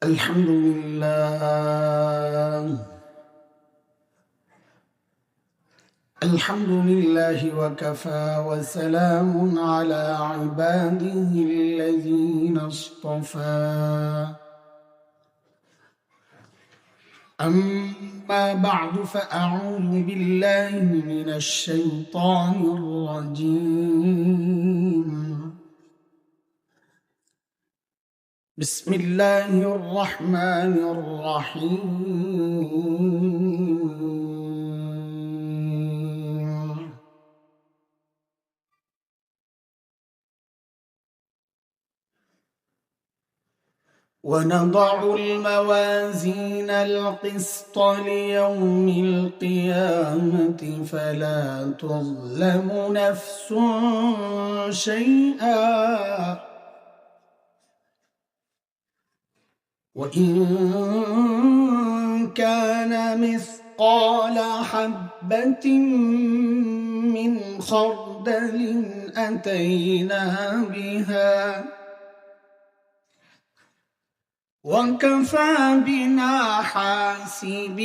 الحمد لله وكفى وسلام على عباده الذين اصطفى أما بعد فأعوذ بالله من الشيطان الرجيم بسم الله الرحمن الرحيم ونضع الموازين القسط ليوم القيامة فلا تظلم نفس شيئا وإن كان مثقال حبة من خردل أتينا بها وكفى بنا حاسبين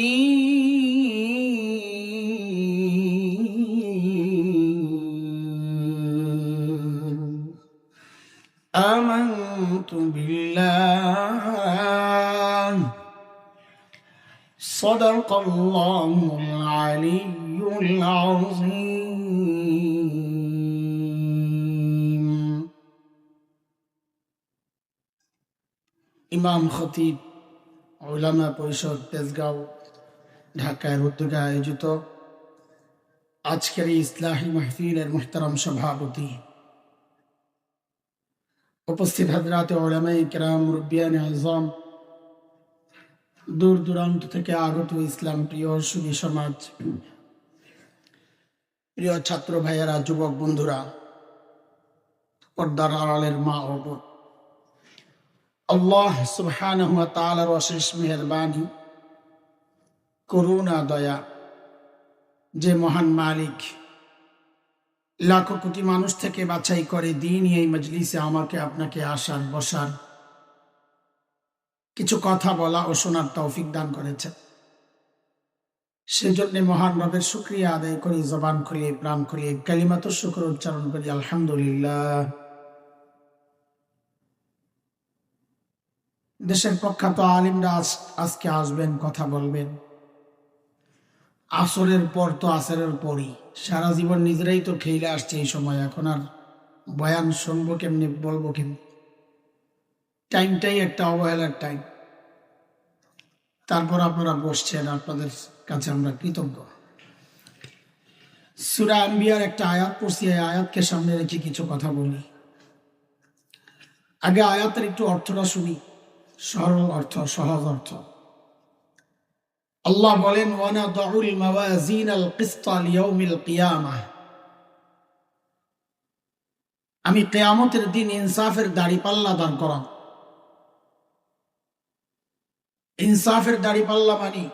آمنت بالله صدق الله العلي العظيم ইমাম খতিব উলামা পরিষদ তেজগাঁও ঢাকার উদ্যোগে আয়োজিত আজকের ইসলাহি মাহফিলের মুহতারাম সভাপতি, উপস্থিত হযরত উলামায়ে কেরাম, মুরব্বিয়ানে আযম, দূর দূরান্ত থেকে আগত ইসলাম প্রিয় সুধী সমাজ, প্রিয় ছাত্র ভাইয়েরা, যুবক বন্ধুরা, পর্দার আড়ালের মা ও বোন, আল্লাহ সুবহানাহু ওয়া তাআলার অশেষ মেহেরবানি, করুণা, দয়া, যে মহান মালিক লাখো কোটি মানুষ থেকে বাছাই করে দ্বীনি এই মজলিসে আমাকে আপনাকে আসার, বসার, কিছু কথা বলা ও শোনার তৌফিক দান করেছে। সেজন্য মহান রবের শুকরিয়া আদায় করি, জবান খুলিয়ে, প্রাণ খুলিয়ে কালিমাতুশ শুকর উচ্চারণ করি, আলহামদুলিল্লাহ। দেশের প্রখ্যাত আলিমরা আজকে আসবেন, কথা বলবেন। আসরের পর তো আসরের পরই, সারা জীবন নিজেরাই তো খেলে আসছে এই সময়, এখন আর বয়ান শুনবো কেমনি, বলবো কেমনি? টাইমটাই একটা অবহেলার টাইম। তারপর আপনারা বসছেন, আপনাদের কাছে আমরা কৃতজ্ঞ। সূরা আম্বিয়ার একটা আয়াত পড়ছি, এই আয়াতকে সামনে রেখে কিছু কথা বলি। আগে আয়াতের একটু অর্থটা শুনি, সরল অর্থ, সহজ অর্থ। আল্লাহ বলেন, ওয়ানাদাউল মাওয়াজিনাল কিসতা লিয়াউমিল কিয়ামাহ, আমি কিয়ামতের দিন ইনসাফের দাড়িপাল্লা দাঁড় করাব। ইনসাফের দাড়িপাল্লা মানে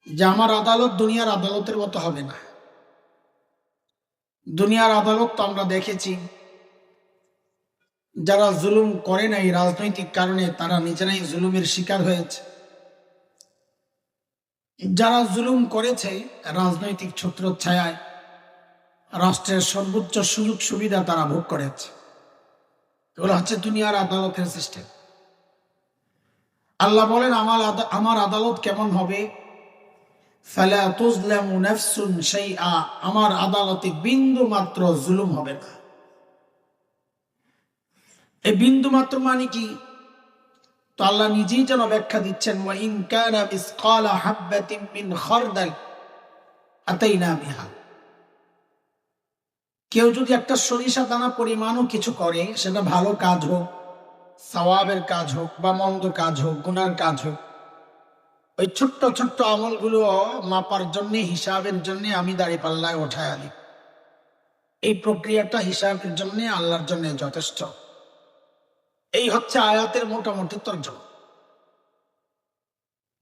যে আমার আদালত দুনিয়ার আদালতের মতো হবে না। দুনিয়ার আদালত তো আমরা দেখেছি, যারা জুলুম করে নাই রাজনৈতিক কারণে তারা নিজেরাই জুলুমের শিকার হয়েছে, যারা জুলুম করেছে রাজনৈতিক ছত্রছায়ায় রাষ্ট্রের সর্বোচ্চ সুযোগ সুবিধা তারা ভোগ করেছে। এগুলো হচ্ছে দুনিয়ার আদালতের সিস্টেম। আল্লাহ বলেন, আমার আদালত কেমন হবে? ফালা তুজলামু নাফসুন শাইআ, আমার আদালতে বিন্দু মাত্র জুলুম হবে না। এই বিন্দু মাত্র মানে কি? তো আল্লাহ নিজেই যেন ব্যাখ্যা দিচ্ছেন, ওয়া ইন কানা মিসকালা হাববাতিন মিন খারদাল আতাইনা বিহা। কেউ যদি একটা সরিষা দানা পরিমাণও কিছু করে, সেটা ভালো কাজ হোক, সওয়াবের কাজ হোক, বা মন্দ কাজ হোক, গুনার কাজ হোক, ওই ছোট্ট ছোট্ট আমলগুলো মাপার জন্য, হিসাবের জন্য আমি দাঁড়িপাল্লায় ওঠায় আনি। এই প্রক্রিয়াটা হিসাবের জন্য, আল্লাহর জন্য যথেষ্ট। এই হচ্ছে আয়াতের মোটামুটি তর্জমা।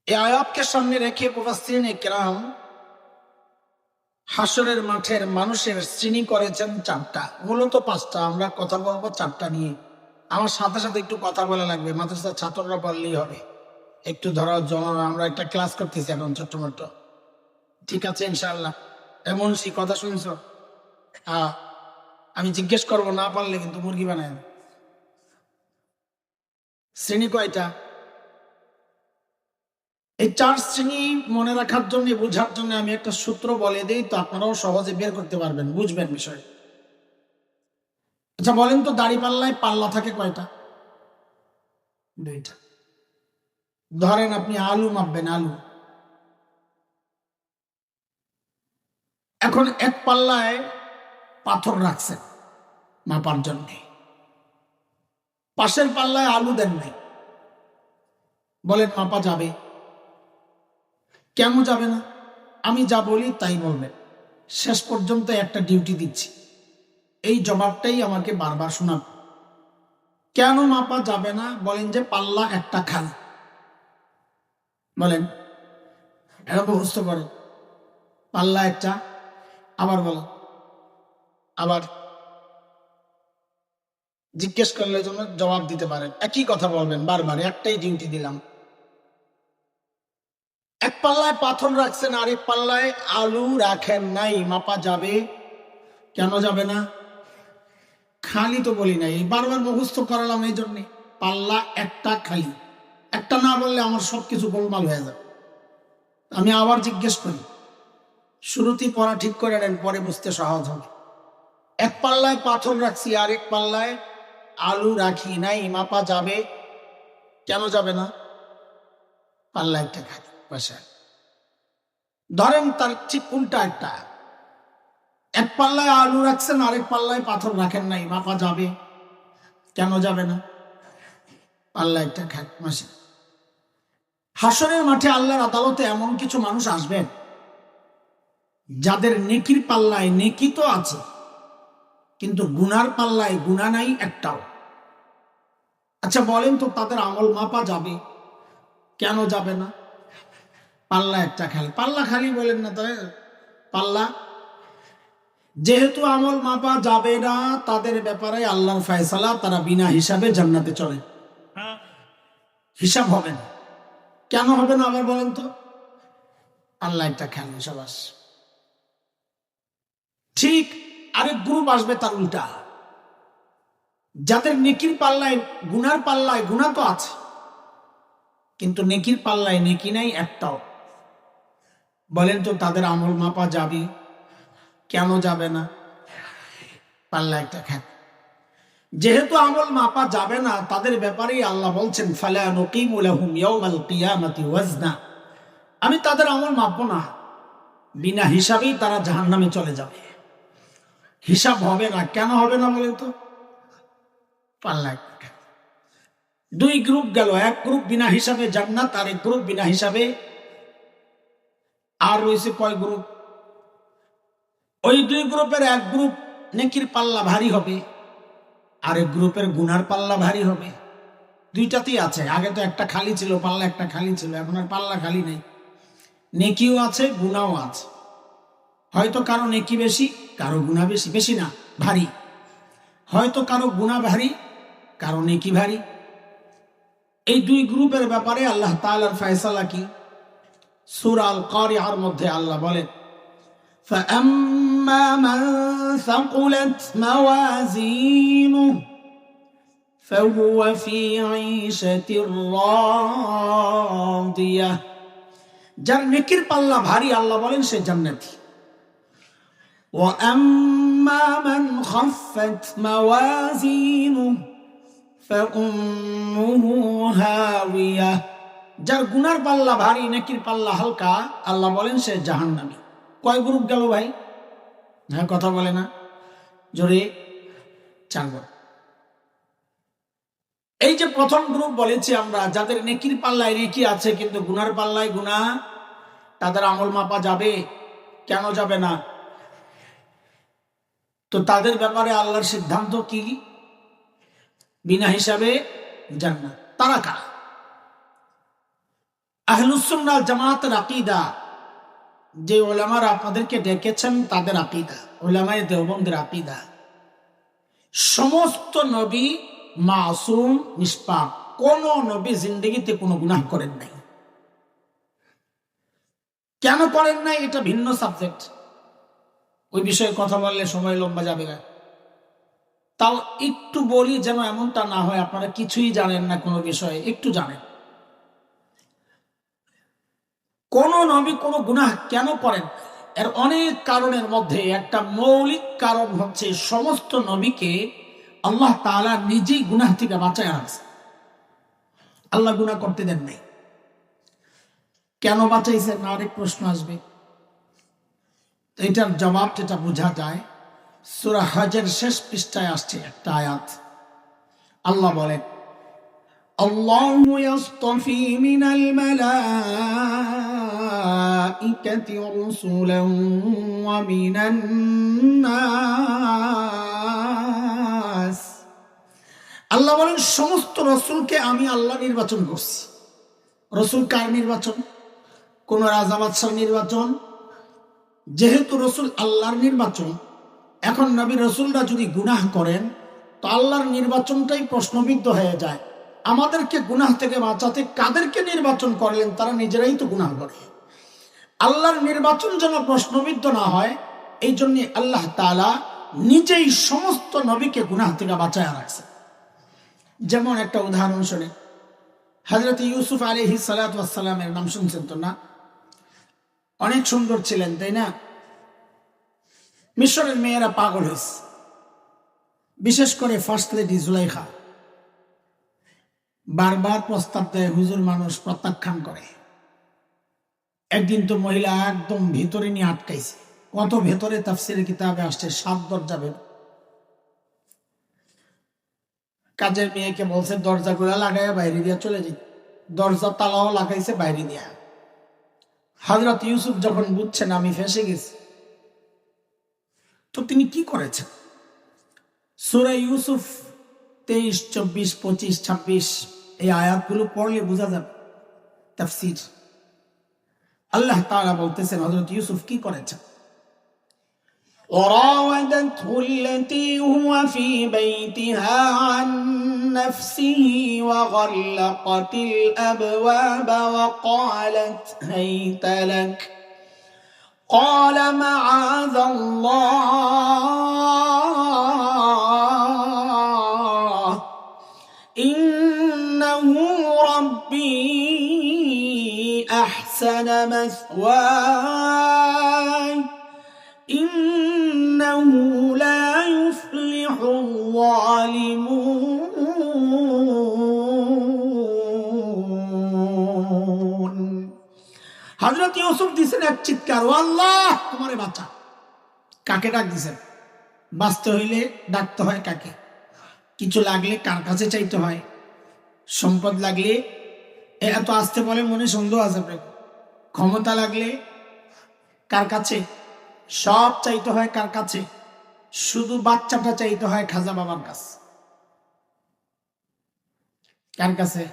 এই আয়াতকে সামনে রেখে মুফাসসিরিনে কেরাম হাসরের মাঠের মানুষের শ্রেণী করেছেন চারটা, মূলত পাঁচটা, আমরা কথা বলবো চারটা নিয়ে। আমার সাথে সাথে একটু কথা বলা লাগবে, মাদ্রাসার ছাত্ররা বললেই হবে। একটু ধরার জন্য আমরা একটা ক্লাস করতেছি এখন ছোট্ট মোটো। ঠিক আছে ইনশাআল্লাহ। এমন সে কথা শুনছ? হ্যাঁ, আমি জিজ্ঞেস করবো, না পারলে কিন্তু মুরগি বানায়। শ্রেণী কয়টা? এই 4 শ্রেণী মনে রাখার জন্য, বোঝার জন্য আমি একটা সূত্র বলে দিই, তো আপনারাও সহজে বের করতে পারবেন, বুঝবেন বিষয়। আচ্ছা বলেন তো, দাড়ি পাল্লায় পাল্লা থাকে কয়টা? 2টা। ধরেন আপনি আলু মাপবেন, আলু। এখন এক পাল্লায় পাথর রাখছেন মাপার জন্য, পাশের পাল্লায় আলু দেন নাই, বলেন মাপা যাবে? কেন যাবে না? আমি যা বলি তাই বলবেন। শেষ পর্যন্ত একটা ডিউটি দিচ্ছি, এই জবাবটাই আমাকে বারবার শোনাব। কেন মাপা যাবে না? বলেন যে পাল্লা একটা খালি। বলেন, এটা মুখস্থ করে, পাল্লা একটা। আবার বলো, আবার জিজ্ঞেস করলে জন্য জবাব দিতে পারেন, একই কথা বলবেন বারবার, একটাই ডিউটি দিলাম। এক পাল্লায় পাথর রাখছেন, আরেক পাল্লায় আলু রাখেন নাই, মাপা যাবে? কেন যাবে না? খালি তো বলি নাই, বারবার মুখস্থ করালাম এই জন্যে। পাল্লা একটা খালি, একটা না বললে আমার সবকিছু গোলমাল হয়ে যাবে। আমি আবার জিজ্ঞেস করি, শুরুতেই পড়া ঠিক করে নেন, পরে বুঝতে সহজ হবে। এক পাল্লায় পাথর রাখছি, আরেক পাল্লায় আলু রাখি নাই, মাপা যাবে? কেন যাবে না? পাল্লা একটা খালি বাসা। ধরেন তার ঠিক উল্টা একটা, এক পাল্লায় আলু রাখছেন, আরেক পাল্লায় পাথর রাখেন নাই, মাপা যাবে? কেন যাবে না? পাল্লা একটা খালি বাসা। হাসরের মাঠে আল্লাহর আদালতে এমন কিছু মানুষ আসবেন যাদের নেকির পাল্লায় নেকি তো আছে, কিন্তু গুনার পাল্লায় গুনাহ নাই একটাও। আচ্ছা বলেন তো, তাদের আমল মাপা যাবে? কেন যাবে না? পাল্লা একটা খালি। পাল্লা খালি বলেন না, তাই পাল্লা। যেহেতু আমল মাপা যাবে না, তাদের ব্যাপারে আল্লাহর ফয়সালা, তারা বিনা হিসাবে জান্নাতে চলে, হিসাব হবে না। কেন হবে না আবার বলেন তো? আল্লাহ একটা খালি, সবাস। ঠিক আরেক গ্রুপ আসবে তার উল্টা, যাদের নেকির পাল্লায় গুনার পাল্লায় গুনাহ তো আছে, কিন্তু নেকির পাল্লায় নেকি নাই একটাও। বলেন তো, তাদের আমল মাপা যাবে? কেন যাবে না? পাল্লা একটা খালি। যেহেতু আমল মাপা যাবে না, তাদের ব্যাপারেই আল্লাহ বলছেন, ফালা নুকিমু লাহুম ইয়াওমাল কিয়ামাতি ওয়াজনা। আমি তাদের আমল মাপবো না, বিনা হিসাবেই তারা জাহান্নামে চলে যাবে, হিসাব হবে না। কেন হবে না বলেন তো? পাল্লা একটা খালি। 2 গ্রুপ গেল, এক গ্রুপ বিনা হিসাবে জান্নাত, আর এক গ্রুপ বিনা হিসাবে। আর রয়েছে কয় গ্রুপ? ওই 2 গ্রুপের এক গ্রুপ নেকির পাল্লা ভারী হবে, আরেক গ্রুপের গুনার পাল্লা ভারী হবে। দুইটাতেই আছে। আগে তো একটা খালি ছিল, পাল্লা একটা খালি ছিল, এখন আর পাল্লা খালি নেই, নেকিও আছে গুনাও আছে। হয়তো কারো নেকি বেশি, কারো গুনাহ বেশি, বেশি না ভারী। হয়তো কারো গুনাহ ভারী, কারো নেকি ভারী। এই 2 গ্রুপের ব্যাপারে আল্লাহ তাআলার ফয়সালা কি? সূরা আল কারিআর মধ্যে আল্লাহ বলেন, فأما من ثقلت موازينه فهو في عيشة راضية। যার নেকির পাল্লা ভারী, আল্লাহ বলেন সে জান্নাতি। وأما من خفت موازينه فأمه هاوية। যার গুনার পাল্লা ভারী, নেকির পাল্লা হালকা, আল্লাহ বলেন সে জাহান্নামী। কয় গ্রুপ গেল ভাই? হ্যাঁ, কথা বলে না জোরে, 4 গ্রুপ। এই যে প্রথম গ্রুপ বলেছি আমরা, যাদের নেকির পাল্লায় নেকি আছে কিন্তু গুনার পাল্লায় গুনাহ, তাদের আমল মাপা যাবে? কেন যাবে না? তো তাদের ব্যাপারে আল্লাহর সিদ্ধান্ত কি? বিনা হিসাবে জান্নাত। তারা কারা? আহলুস সুন্নাহ ওয়াল জামাতের আকীদা, যে উলামারা আপনাদেরকে ডেকেছেন তাদের আকীদা, উলামায়ে দেওবন্দের আকীদা, সমস্ত নবী মাসুম, নিষ্পাপ। কোন নবী জিন্দেগিতে কোনো গুনাহ করেন নাই। কেন করেন নাই এটা ভিন্ন সাবজেক্ট, ওই বিষয়ে কথা বললে সময় লম্বা যাবে না। তাও একটু বলি যেন এমনটা না হয় আপনারা কিছুই জানেন না কোনো বিষয়ে, একটু জানেন। কোন নবী কোনো গুনাহ কেন করেন, এর অনেক কারণের মধ্যে একটা মৌলিক কারণ হচ্ছে সমস্ত নবীকে আল্লাহ তাআলা নিজেই গুনাহ থেকে বাঁচায় রাখছে। আল্লাহ গুনাহ করতে দেন নাই। কেন বাঁচাইছেন আরেক প্রশ্ন আসবে, এটার জবাব যেটা বোঝা যায় সূরা হজের শেষ পৃষ্ঠায় আসছে একটা আয়াত। আল্লাহ বলেন, আল্লাহু ইয়াসতাফি মিনাল মালাইকাতি রাসূলান ওয়া মিনান নাস। আল্লাহ বলেন সমস্ত রাসূলকে আমি আল্লাহ নির্বাচন করছি। রাসূল কার নির্বাচন? কোন রাজা বাদশার নির্বাচন? যেহেতু রাসূল আল্লাহর নির্বাচন, এখন নবী রাসূলরা যদি গুনাহ করেন তো আল্লাহর নির্বাচনটাই প্রশ্নবিদ্ধ হয়ে যায়। আমাদেরকে গুনাহ থেকে বাঁচাতে কাদেরকে নির্বাচন করলেন? তারা নিজেরাই তো গুনাহ করে। আল্লাহর নির্বাচন যেন প্রশ্নবিদ্ধ না হয়, এই জন্য আল্লাহ তাআলা নিজেই সমস্ত নবীকে গুনাহ থেকে বাঁচায় রাখছে। যেমন একটা উদাহরণ শুনে, হযরত ইউসুফ আলাইহিস সালাতু ওয়াস সালামের নাম শুনছেন তো না? অনেক সুন্দর ছিলেন, তাই না? মিশরের মেয়েরা পাগল হয়েছে, বিশেষ করে ফার্স্ট লেডি জুলাইখা। বারবার প্রস্তাব দেয়, হুজুর, মানুষ প্রত্যাখ্যান করে। একদিন তো মহিলা একদম ভেতরে নিয়ে আটকাইছে। কত ভেতরে তাফসীরের কিতাবে আসছে 7 দরজা বের। কাজের মেয়েকে বলছে দরজাগুলা লাগাইয়া বাইরে দিয়া চলে যাই। দরজা তালাও লাগাইছে বাইরে দিয়া। হযরত ইউসুফ যখন বুঝছেন আমি ফেঁসে গেছি, তো তিনি কি করেছেন? সূরা ইউসুফ 23, 24, 25, 26 এই আয়াতগুলো পড়লে বোঝা যাবে তাফসীর। আল্লাহ তাআলা বলতেছেন হযরত ইউসুফ কি করেছেন। وراودته التي هو في بيتها عن نفسه وغلقت الأبواب وقالت هيت لك قال معاذ الله إنه ربي أحسن مثواي إنه لا يفلح الظالمون। হযরত ইউসুফ দিছেন এক চিৎকার, ও আল্লাহ তোমারে বাঁচা। কাকে ডাক দিছেন? বাঁচতে হইলে ডাকতে হয় কাকে? কিছু লাগলে কার কাছে চাইতে হয়? সম্পদ লাগলে এত আসতে বলে মনে সন্দেহ আছে আপনার? ক্ষমতা লাগলে কার কাছে? সব চাইতে হয় কার কাছে? শুধু বাচ্চাটা চাইতে হয় খাজা বাবার কাছে। কার কাছে?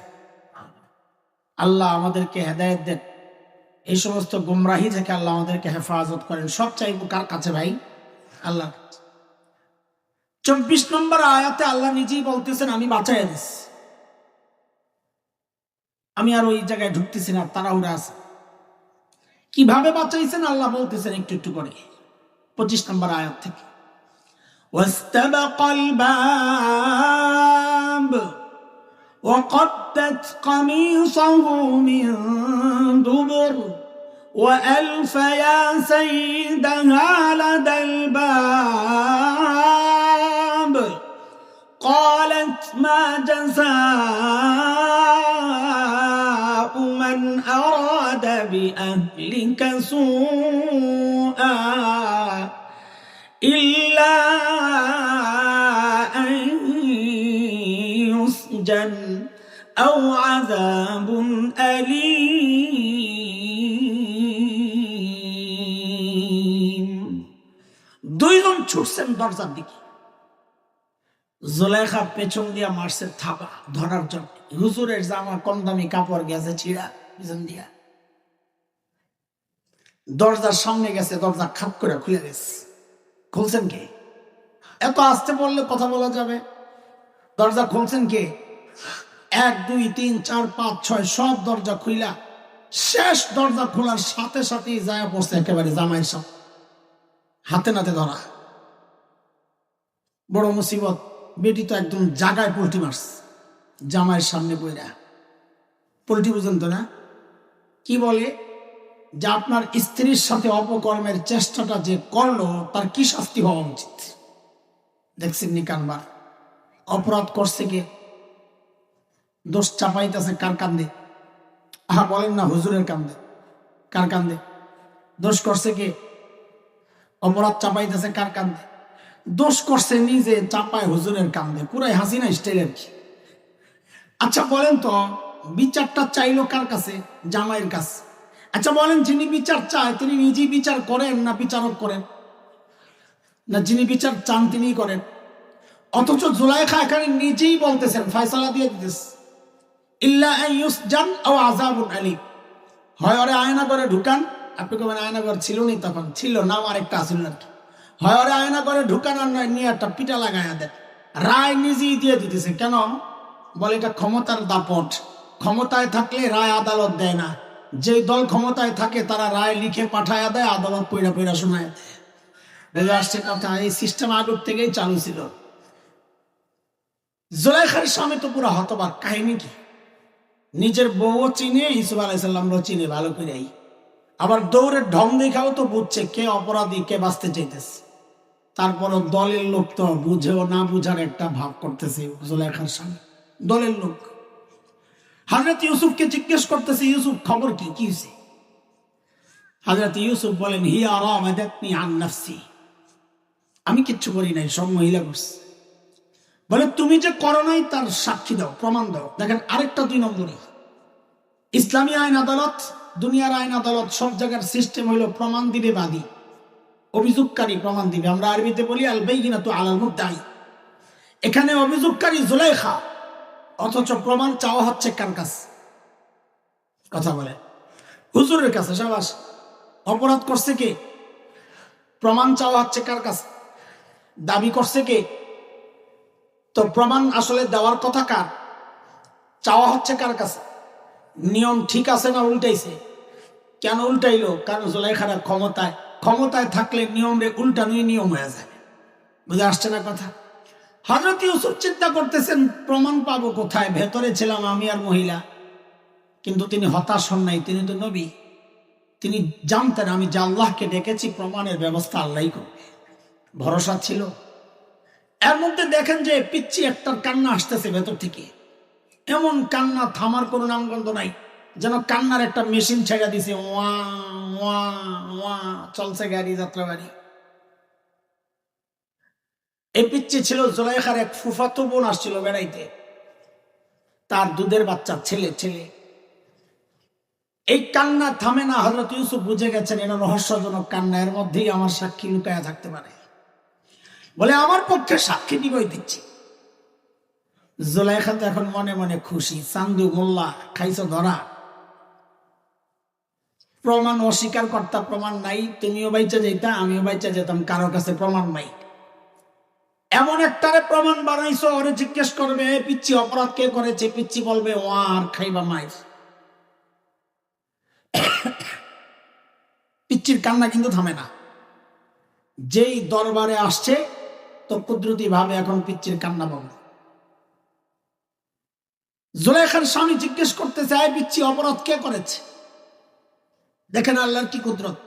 আল্লাহ আমাদেরকে হেদায়েত দেন, এই সমস্ত গুমরাহি থেকে আল্লাহ আমাদেরকে হেফাজত করেন। সব চাইবো কার কাছে ভাই? আল্লাহ। 24 নম্বর আয়াতে আল্লাহ নিজেই বলতেছেন আমি বাঁচাইয়া দিস। আমি আর ওই জায়গায় ঢুকতেছি না, তাড়াহুড়া আছে। কিভাবে বাঁচাইছেন আল্লাহ বলতেছেন একটু একটু করে 25 নম্বর আয়াত থেকে। واستبق الباب وقدت قميصه من دبر وألف يا سيدها لدى الباب قالت ما جزاء من أراد بأهلك سوءا إلا أن يسجن أو عذاب أليم। দুইজন ছুটছেন দরজার দিকে। জুলাইখা পেছন দিয়া মারছে থাবা ধরার জন্য। হুজুরের জামা কম দামি কাপড় গেছে ছিঁড়া পিছন দিয়া। দরজার সামনে গেছে, দরজা খাপ করে খুলে গেছে। খুলছেন কে? এত আসতে বললে কথা বলা যাবে? দরজা খুলছেন কে? 1 2 3 4 5 6 সব দরজা খুইলা শেষ দরজা খোলার সাথে সাথেই যায় পড়ছে একেবারে জামাইয়ের সাথে হাতে নাতে ধরা। বড় মুসিবত, বেটি তো একদম জাগায় পোল্টি মারছে জামাইয়ের সামনে বইরা। পোল্টি বুঝেন তো না? কি বলে যে আপনার স্ত্রীর সাথে অপকর্মের চেষ্টাটা যে করলো তার কি শাস্তি হওয়া উচিত। দেখছেন নি কানবার? অপরাধ করছে কে? দোষ চাপাইতেছে কার কান্দে? বলেন না, হুজুরের কান্দে। কার কান্দে? দোষ করছে কে? অপরাধ চাপাইতেছে কার কান্দে? দোষ করছে নিজে, চাপায় হুজুরের কান্দে। পুরাই হাসিনা স্টাইল আর কি। আচ্ছা বলেন তো, বিচারটা চাইলো কার কাছে? জামাইয়ের কাছে। আচ্ছা বলেন, যিনি বিচার চায় তিনি নিজেই বিচার করেন না বিচারক করেন? না, যিনি বিচার চান তিনিই করেন। অথচ জুলাইখা এখানে নিজেই বলতেছেন, ফয়সালা দিয়ে দিতেছে, ইল্লা আন ইউসজান আও আযাবুন আলীম। হয় ওরে আয়না করে ঢুকান। আপনি কেমন আয়না ঘর ছিল নি? তখন ছিল, নাম আরেকটা আসিল আর কি। হয় ওরে আয়না করে ঢুকান আর নয় নিয়ে একটা পিটা লাগাইয়া দেন। রায় নিজেই দিয়ে দিতেছে। কেন? বলে এটা ক্ষমতার দাপট। ক্ষমতায় থাকলে রায় আদালত দেয় না। যে দল ক্ষমতায় থাকে তারা রায় লিখে পাঠায়া দেয়, আদালত পইরা পইরা শোনায় দেয়। আসছে কথা। এই সিস্টেম আগের থেকেই চালু ছিল। জুলাইখার স্বামী তো পুরো হতবাক। কাহিনী কি? নিজের বউও চিনে, ইউসুফ আলাইহিস সালামও চিনে ভালো করেই। আবার দৌড়ের ঢং দেখাও তো বুঝছে কে অপরাধী, কে বাঁচতে চাইতেছে। তারপরও দলের লোক তো বুঝেও না বুঝার একটা ভাব করতেছে জুলাইখার স্বামী। দলের লোক হযরত ইউসুফকে জিজ্ঞেস করতেছে, ইউসুফ খবর কি, কি হয়েছে? হযরত ইউসুফ বলেন, হিয়া রাওয়াদাতনি আন নাফসি। আমি কিচ্ছু করি নাই, সব মহিলা করছে। বলে তুমি যে করো নাই তার সাক্ষী দাও, প্রমাণ দাও। দেখেন আরেকটা 2 নম্বরই। ইসলামী আইন আদালত, দুনিয়ার আইন আদালত, সব জায়গার সিস্টেম হইল প্রমাণ দিবে বাদী, অভিযোগকারী প্রমাণ দিবে। আমরা আরবিতে বলি আল বাইয়িনাতু আলাল মুদ্দাই। এখানে অভিযোগকারী জুলাইখা, অথচ প্রমাণ চাওয়া হচ্ছে কার কাছে? কথা বলে হুজুরের কাছে। সাবাস। অপরাধ করছে কে? প্রমাণ চাওয়া হচ্ছে কার কাছে? দাবি করছে কে? তো প্রমাণ আসলে দেওয়ার কথা কার? চাওয়া হচ্ছে কার কাছে? নিয়ম ঠিক আছে না উল্টাইছে? কেন উল্টাইলো? কারণ জুলাইখারা ক্ষমতায়। ক্ষমতায় থাকলে নিয়মে উল্টানোই নিয়ম হয়ে যায়। বুঝে আসছে না কথা? হযরত ইউসুফ চিন্তা করতেছেন প্রমাণ পাবো কোথায়? ভেতরে ছিলাম আমি আর মহিলা। কিন্তু তিনি হতাশ হন নাই, তিনি তো নবী। তিনি জানতেন আমি যে আল্লাহকে ডেকেছি, প্রমাণের ব্যবস্থা আল্লাহই করবে। ভরসা ছিল। এর মধ্যে দেখেন যে পিচ্চি একটার কান্না আসতেছে ভেতর থেকে। এমন কান্না, থামার কোনো নামগন্ধ নাই, যেন কান্নার একটা মেশিন ছেড়ে দিছে। ওয়া ওয়া ওয়া চলছে গাড়ি, যাত্রা গাড়ি। এই পিচ্চি ছিল জুলাইখার এক ফুফাতো বোন, আসছিল বেড়াইতে। তার দুধের বাচ্চা, ছেলে। এই কান্না থামে না। হযরত ইউসুফ বুঝে গেছেন এটা রহস্যজনক কান্না, এর মধ্যেই আমার সাক্ষী লুকায়া থাকতে পারে। বলে আমার পক্ষে সাক্ষী দিবই দিচ্ছি। জুলাইখা তো এখন মনে মনে খুশি। চান্দু মোল্লা খাইছো ধরা। প্রমাণ অস্বীকার করতা, প্রমাণ নাই। তুমিও বাইচা যেতা, আমিও বাইচা যেতাম, কারো কাছে প্রমাণ নাই। এমন একটারে প্রমাণ বানাইছো, ওরে জিজ্ঞেস করবে পিচ্চি অপরাধ কে করেছে? পিচ্চি বলবে ওয়া, আর খাইবা মাইর। পিচ্চির কান্না কিন্তু থামে না। যেই দরবারে আসছে তো কুদরতি ভাবে এখন পিচ্চির কান্না বন্ধ। জুলাইখার স্বামী জিজ্ঞেস করতেছে, আয় পিচ্চি অপরাধ কে করেছে? দেখেন আল্লাহর কি কুদরত।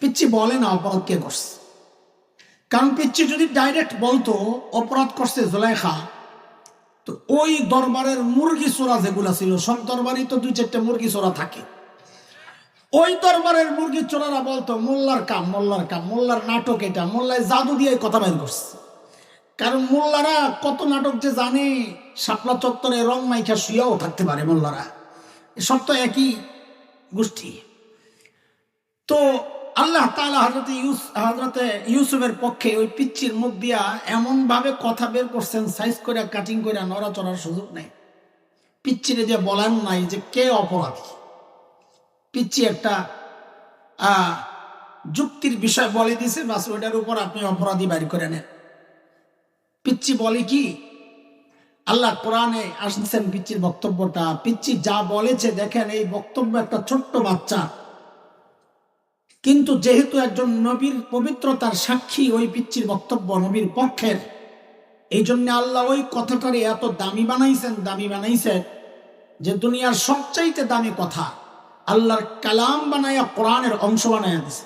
পিচ্চি বলে না অপরাধ কে করছে। কারণ পিচ্চি যদি ডাইরেক্ট বলতো অপরাধ করছে জুলাইখা, তো ওই দরবারের মুরগি চোরা যেগুলা ছিল, সব দরবারই তো 2-4টা মুরগি চোরা থাকে। ওই দরবারের মুরগি চোরারা বলতো মোল্লার কাম, মোল্লার কাম, মোল্লার নাটক এটা, মোল্লায় জাদু দিয়ে কথা বের করছে। কারণ মোল্লারা কত নাটক যে জানে, শাপলা চত্বরে রং মাইখা শুয়াও থাকতে পারে মোল্লারা। সব তো একই গোষ্ঠী। তো আল্লাহ তাআলা হযরতে ইউসুফের পক্ষে ওই পিচ্চির মুখ দিয়া এমন ভাবে কথা বের করছেন, সাইজ করে কাটিং করে, নড়াচড়ার সুযোগ নেই। পিচ্চিরে যে বলেন নাই যে কে অপরাধী। পিচ্চি একটা যুক্তির বিষয় বলে দিছে, বাস ওইটার উপর আপনি অপরাধী বাইর করে নেন। পিচ্চি বলে কি, আল্লাহ কোরআনে আসছেন পিচ্চির বক্তব্যটা, পিচ্চি যা বলেছে দেখেন, এই বক্তব্য একটা ছোট্ট বাচ্চা, কিন্তু যেহেতু একজন নবীর পবিত্রতার সাক্ষী ওই পিচ্চির বক্তব্য নবীর পক্ষের, এই জন্য আল্লাহ ওই কথাটারে এত দামি বানাইছেন যে দুনিয়ার সবচাইতে দামি কথা আল্লাহর কালাম বানাইয়া কোরআনের অংশ বানাইয়া দিছে।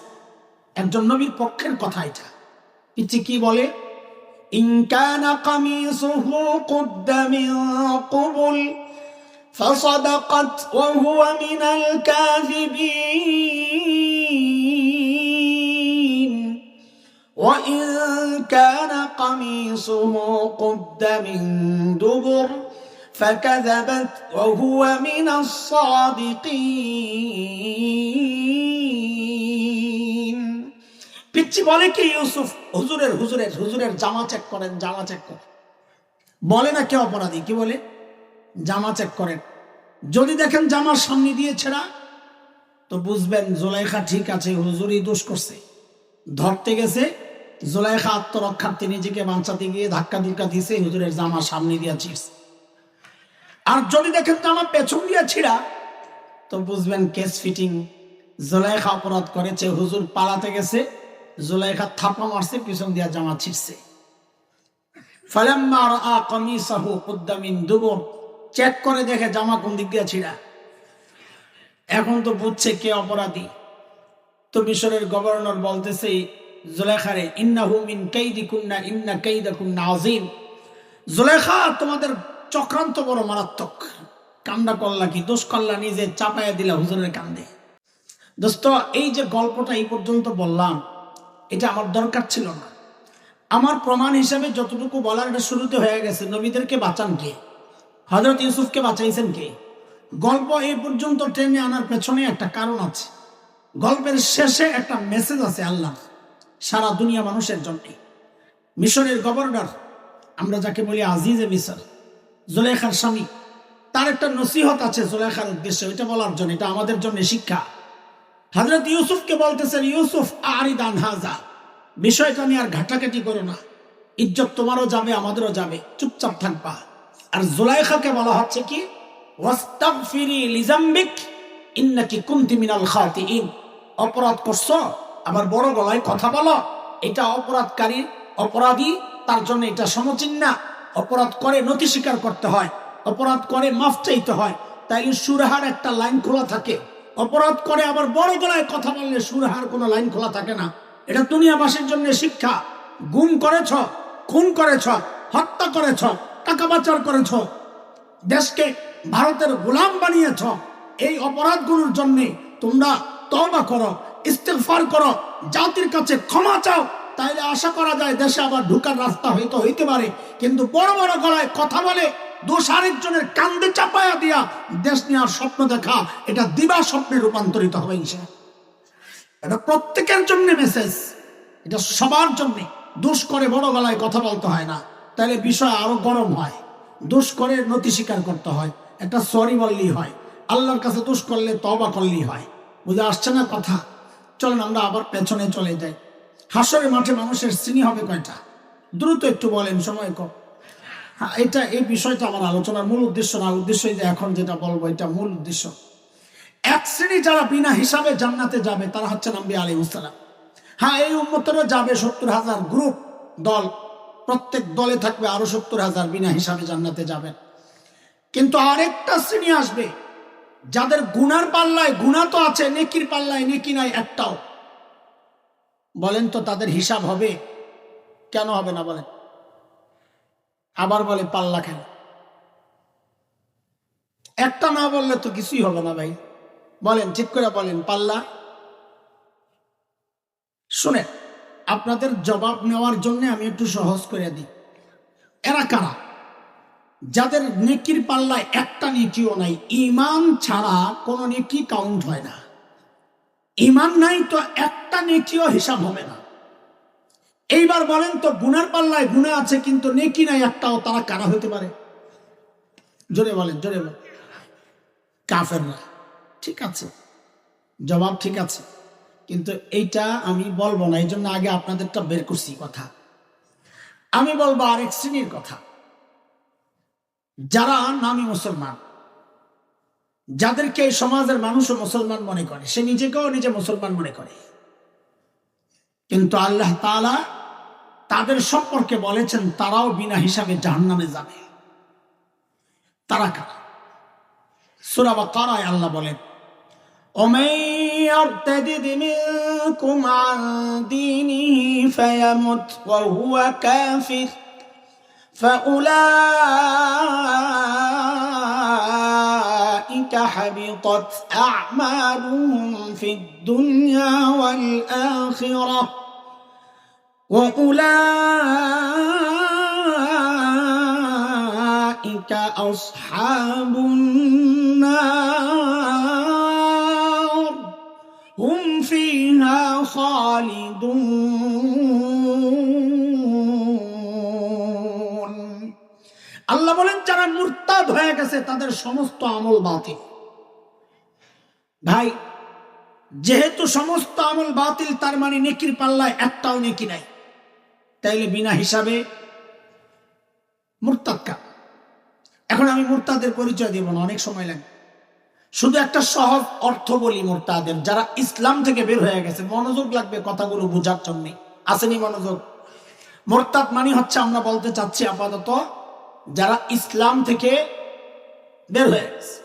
একজন নবীর পক্ষের কথা এটা। পিচ্চি কি বলে? ইন কানা কামিসুহু কুদ্দা মিন ক্বাবল ফাসাদাকাত ওয়া হুয়া মিনাল কাযিবিন ওয়া ইন কানা কামিসুহু কুদ্দা মিন দুবুর فكذبت وهو من الصادقين। পিচ্চি বলে কি, ইউসুফ হুজুরের জামা চেক করেন, জামা চেক করেন। বলে না কে অপরাধী, কি বলে? জামা চেক করেন। যদি দেখেন জামার সামনে দিয়ে ছেঁড়া, তো বুঝবেন জুলাইখা ঠিক আছে, হুজুরই দোষ করছে। ধরতে গেছে জুলাইখা আত্মরক্ষার্থে নিজেকে বাঁচাতে গিয়ে ধাক্কা দিয়েছে, হুজুরের জামা সামনে দিয়ে ছিঁড়ছে। আর যদি দেখেন জামা পেছন দিয়ে ছিঁড়া, তো বুঝবেন কেস ফিটিং, জুলাইখা অপরাধ করেছে, হুজুর পালাতে গেছে, জুলাইখা থাপা মারছে, পিছন দিয়া জামা ছিঁড়ছে। ফালাম্মা রাআ কামিসাহু কুদ্দা মিন দুবুর, চেক করে দেখে জামা কোন দিক দিয়ে ছিঁড়া। এখন তো বুঝছে কে অপরাধী। তো মিশরের গভর্নর বলতেছে জুলাইখারে, ইন্নাহু মিন কাইদিকুন্না ইন্না কাইদাকুন্না আযীম। জুলাইখা, তোমাদের চক্রান্ত বড় মারাত্মক। কামটা করলা কি, দোষ করলা নিজে, চাপাইয়া দিলা হুজুরের কান্দে। দোস্ত, এই যে গল্পটা এই পর্যন্ত বললাম, এটা আমার দরকার ছিল না। আমার প্রমাণ হিসাবে যতটুকু বলার, এটা শুরুতে হয়ে গেছে। নবীদেরকে বাঁচান কে? হযরত ইউসুফকে বাঁচাইছেন কে? গল্প এই পর্যন্ত টেনে আনার পেছনে একটা কারণ আছে। গল্পের শেষে একটা মেসেজ আছে আল্লাহ সারা দুনিয়া মানুষের জন্য। মিশরের গভর্নর, আমরা যাকে বলি আজিজে মিশর, জুলাইখার স্বামী, তার একটা নসিহত আছে জুলাইখার উদ্দেশ্যে, ওইটা বলার জন্য। এটা আমাদের জন্য শিক্ষা। হযরত ইউসুফকে বলতেছেন, ইউসুফ আরিদ আন হাযা, বিষয়টা নিয়ে আর ঘাটাঘাটি করো না, ইজ্জত তোমারও যাবে আমাদেরও যাবে, চুপচাপ থাকবা। আর জুলাইখাকে বলা হচ্ছে কি, ওয়াস্তাগফিরি লিজামবিক ইন্নাকি কুনতি মিনাল খাতিইন। অপরাধ করছো, আবার বড় গলায় কথা বলো, এটা অপরাধী, তার জন্য এটা সমচিন না। অপরাধ করে নতি স্বীকার করতে হয়, অপরাধ করে মাফ চাইতে হয়, তাইলে সুরাহার একটা লাইন খোলা থাকে। অপরাধ করে আবার বড় গলায় কথা বললে সুরাহার কোনো লাইন খোলা থাকে না। এটা দুনিয়াবাসীর জন্য শিক্ষা। গুম করেছ, খুন করেছ, হত্যা করেছ, টাকা পাচার করেছ, দেশকে ভারতের গোলাম বানিয়েছ, এই অপরাধগুলোর জন্য তোমরা তওবা করো, ইস্তেগফার করো, জাতির কাছে ক্ষমা চাও, তাইলে আশা করা যায় দেশে আবার ঢুকার রাস্তা হয়তো হইতে পারে। কিন্তু বড় বড় গলায় কথা বলে দোষ আরেকজনের কান্দে চাপায়া দিয়া দেশ নেওয়ার স্বপ্ন দেখা, এটা দিবা স্বপ্নে রূপান্তরিত হবে ইনশাআল্লাহ। এটা প্রত্যেকের জন্য মেসেজ, এটা সবার জন্য। দোষ করে বড় গলায় কথা বলতে হয় না, তাহলে বিষয় আরো গরম হয়। দোষ করে নতি স্বীকার করতে হয়, একটা সরি বললেই হয়। আল্লাহর কাছে দোষ করলে তওবা করলেই হয়। বুঝে আসছে না কথা? চলেন আমরা আবার পেছনে চলে যাই। হাসরের মাঠে মানুষের শ্রেণী হবে কয়টা? দ্রুত একটু বলেন, সময় কম। হ্যাঁ, এই বিষয়টা আমার আলোচনার মূল উদ্দেশ্য না। উদ্দেশ্য যে এখন যেটা বলবো, এটা মূল উদ্দেশ্য। এক শ্রেণী যারা বিনা হিসাবে জান্নাতে যাবে, তারা হচ্ছে আম্বিয়া আলাইহিস সালাম। হ্যাঁ, এই উম্মতেরও যাবে 70,000 গ্রুপ, দল। প্রত্যেক দলে থাকবে আরো 70,000 বিনা হিসাবে জান্নাতে যাবেন। কিন্তু আরেকটা শ্রেণী আসবে যাদের গুনার পাল্লায় গুনাহ তো আছে, নেকির পাল্লায় নেকি নাই একটাও। বলেন তো তাদের হিসাব হবে? কেন হবে না বলেন? আবার বলে পাল্লা কেন? একটা না বললে তো কিছুই হবে না ভাই। বলেন, ঠিক করে বলেন, পাল্লা। শুনে আপনাদের জবাব নেওয়ার জন্য আমি একটু সহজ করে দিই। এরা কারা? যাদের নেকির পাল্লায় একটা নেকিও নাই। ঈমান ছাড়া কোনো নেকি কাউন্ট হয় না। ঈমান নাই তো একটা নেকিও হিসাব হবে না। এইবার বলেন তো, গুনার পাল্লায় গুনাহ আছে কিন্তু নেকি নাই একটাও, তারা কারা হতে পারে? জোরে বলেন, জোরে বলেন। কাফেররা। ঠিক আছে, জবাব ঠিক আছে, কিন্তু এইটা আমি বলবো না। এই জন্য আগে আপনাদেরটা বের করছি কথা। আমি বলবো আরেক শ্রেণীর কথা। যারা নামী মুসলমান, যাদেরকে এই সমাজের মানুষও মুসলমান মনে করে, সে নিজেকেও নিজে মুসলমান মনে করে, কিন্তু আল্লাহ তাআলা তাদের সম্পর্কে বলেছেন তারাও বিনা হিসাবে জাহান্নামে যাবে। তারা কারা? সূরা বাকারায় আল্লাহ বলেন, ومن يرتد منكم عن دينه فيمت وهو كافر فأولئك حبطت أعمالهم في الدنيا والآخرة وأولئك أصحاب النار هم فيها خالدون। আল্লাহ বলেন যারা মুরতাদ হয়ে গেছে তাদের সমস্ত আমল বাতিল। ভাই, যেহেতু সমস্ত আমল বাতিল, তার মানে নেকির পাল্লায় একটাও নেকি নাই, তাইলে বিনা হিসাবে মুরতাদ কা। এখন আমি মুরতাদের পরিচয় দেব না, অনেক সময় লাগে, শুধু একটা সহজ অর্থ বলি মুরতাদের, যারা ইসলাম থেকে বের হয়ে গেছে। মনোযোগ লাগবে কথাগুলো বোঝার জন্য, আসেনি মনোযোগ? মুরতাদ মানে হচ্ছে, আমরা বলতে চাচ্ছি আপাতত যারা ইসলাম থেকে বের হয়ে গেছে।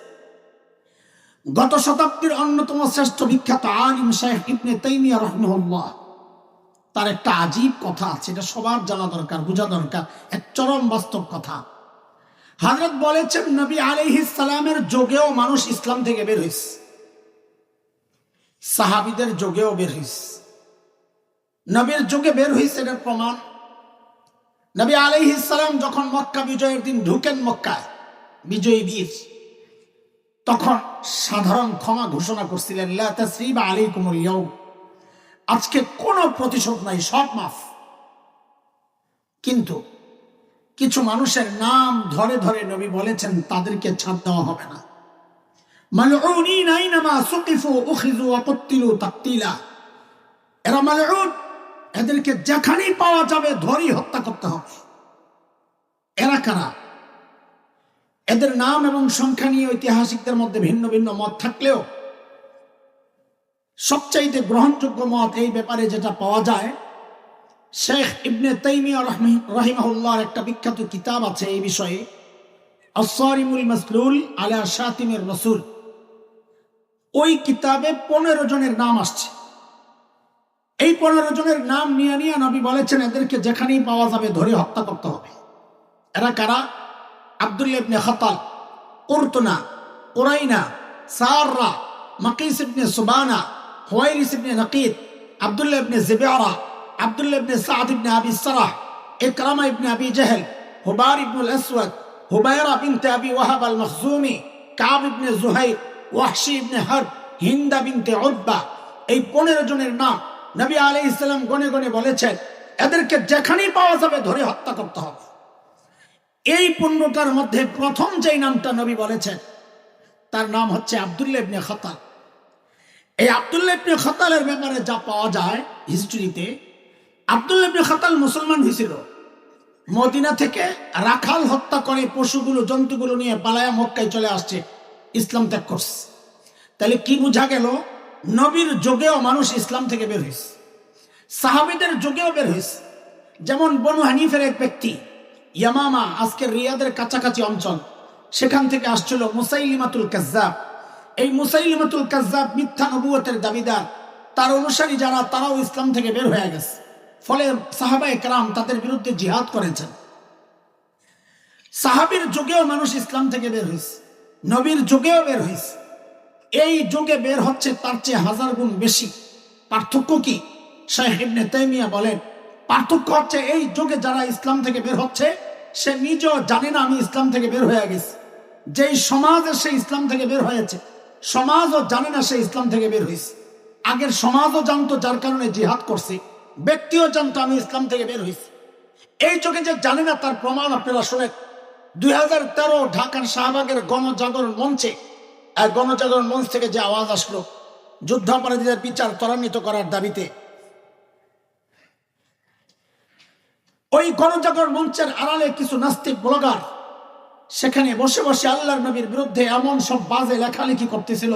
গত শতাব্দীর অন্যতম শ্রেষ্ঠ বিখ্যাত আলিম শাইখ ইবনে তাইমিয়া রাহিমাহুল্লাহ, তার একটা আজীব কথা আছে, এটা সবার জানা দরকার, বোঝা দরকার, এক চরম বাস্তব কথা। হযরত বলেছেন নবী আলাইহিস সালামের যুগেও মানুষ ইসলাম থেকে বের হইছে, সাহাবীদের যুগেও বের হইছে। নবীর যুগে বের হইছে এর প্রমাণ, নবী আলাইহিস সালাম যখন মক্কা বিজয়ের দিন ঢুকেন মক্কায়, বিজয়ী বীর, তখন সাধারণ ক্ষমা ঘোষণা করছিলেন, লা তাসরিবা আলাইকুমুল ইয়াউম, আজকে কোনো প্রতিশোধ নাই, সব মাফ। কিন্তু কিছু মানুষের নাম ধরে ধরে নবী বলেছেন তাদেরকে ছাড় দেওয়া হবে না। মালউনিন আইনামা সুকিফু উখিযু ওয়া কুতিলু তাকতিলা, এরা মালউন, এদেরকে যেখানেই পাওয়া যাবে ধরি হত্যা করতে হবে। এরা কারা? এদের নাম এবং সংখ্যা নিয়ে ঐতিহাসিকদের মধ্যে ভিন্ন ভিন্ন মত থাকলেও সবচাইতে গ্রহণযোগ্য মত এই ব্যাপারে যেটা পাওয়া যায়, শেখ ইবনে তাইমিয়া রাহিমাহুল্লাহর একটা বিখ্যাত কিতাব আছে এই বিষয়ে, আস-সারিমুল মাসলুল আলা শাতিমির রাসূল। ওই কিতাবে 15 জনের নাম আসছে। এই 15 জনের নাম নিয়ে নিয়ে নবী বলেছেন এদেরকে যেখানেই পাওয়া যাবে ধরে হত্যা করতে হবে। এরা কারা? আব্দুল্লাহ ইবনে খাতাল, কুরতুনা, উরাইনা, সাররা, মাকিস ইবনে সুবানা, হুয়াইরিস ইবনে নাকিদ, আব্দুল্লাহ ইবনে জিবারা, আব্দুল্লাহ ইবনে সাদ ইবনে আবি সারাহ, ইকরামা ইবনে আবি জাহল, হুবার ইবনুল আসওয়াদ, হুবায়রা বিনতে আবি ওয়াহাব আল মখজুমি, কাব ইবনে জুহাইর, ওয়াহশি ইবনে হারব, হিন্দা বিনতে উতবা। এই 15 জনের নাম নবী আলাইহিস সালাম গনে গনে বলেছেন এদেরকে যেখানেই পাওয়া যাবে ধরে হত্যা করতে হবে। এই 15টার মধ্যে প্রথম যেই নামটা নবী বলেছেন তার নাম হচ্ছে আব্দুল্লাহ ইবনে খাতাল। এই আব্দুল্লাহ ইবনে খাতালের ব্যাপারে যা পাওয়া যায় হিস্ট্রিতে, আব্দুল্লাহ ইবনে খাতাল মুসলমান হয়েছিল, মদিনা থেকে রাখাল হত্যা করে পশুগুলো জন্তুগুলো নিয়ে পালায়া মক্কায় চলে আসছে, ইসলাম ত্যাগ করছে। তাহলে কি বোঝা গেল? নবীর যুগেও মানুষ ইসলাম থেকে বের হয়েছে, সাহাবীদের যুগেও বের হয়েছে। যেমন বনু হানিফের এক ব্যক্তি, ইয়ামামা, আজকের রিয়াদের কাছাকাছি অঞ্চল, সেখান থেকে আসছিল মুসাইলিমাতুল কাজ্জাব। এই মুসাইলিমাতুল কাজ্জাব মিথ্যা নবুয়তের দাবিদার, তার অনুসারী যারা, তারাও ইসলাম থেকে বের হয়ে গেছে। ফলে সাহাবায়ে কেরাম তাদের বিরুদ্ধে জিহাদ করেছেন। সাহাবীর যুগেও মানুষ ইসলাম থেকে বের হয়েছে, নবীর যুগেও বের হয়েছে। এই যুগে বের হচ্ছে তার চেয়ে 1000 গুণ বেশি। পার্থক্য কি? শাইখ ইবনে তাইমিয়া বলেন পার্থক্য হচ্ছে এই যুগে যারা ইসলাম থেকে বের হচ্ছে সে নিজেও জানে না আমি ইসলাম থেকে বের হয়ে গেছি। যেই সমাজে সে ইসলাম থেকে বের হয়েছে সমাজও জানে না সে ইসলাম থেকে বের হয়েছে। আগের সমাজও জানতো, যার কারণে জিহাদ করছে। ব্যক্তিও জানতো আমি ইসলাম থেকে বের হয়েছি। এই যুগে যে জানে না তার প্রমাণ আপনারা শুনেন। 2013 ঢাকার শাহবাগের গণজাগরণ মঞ্চে, আর গণজাগরণ মঞ্চ থেকে যে আওয়াজ আসলো যুদ্ধাপরাধীদের বিচার ত্বরান্বিত করার দাবিতে, ওই গণজাগরণ মঞ্চের আড়ালে কিছু নাস্তিক ব্লগার সেখানে বসে বসে আল্লাহর নবীর বিরুদ্ধে এমন সব বাজে লেখালেখি করতেছিল।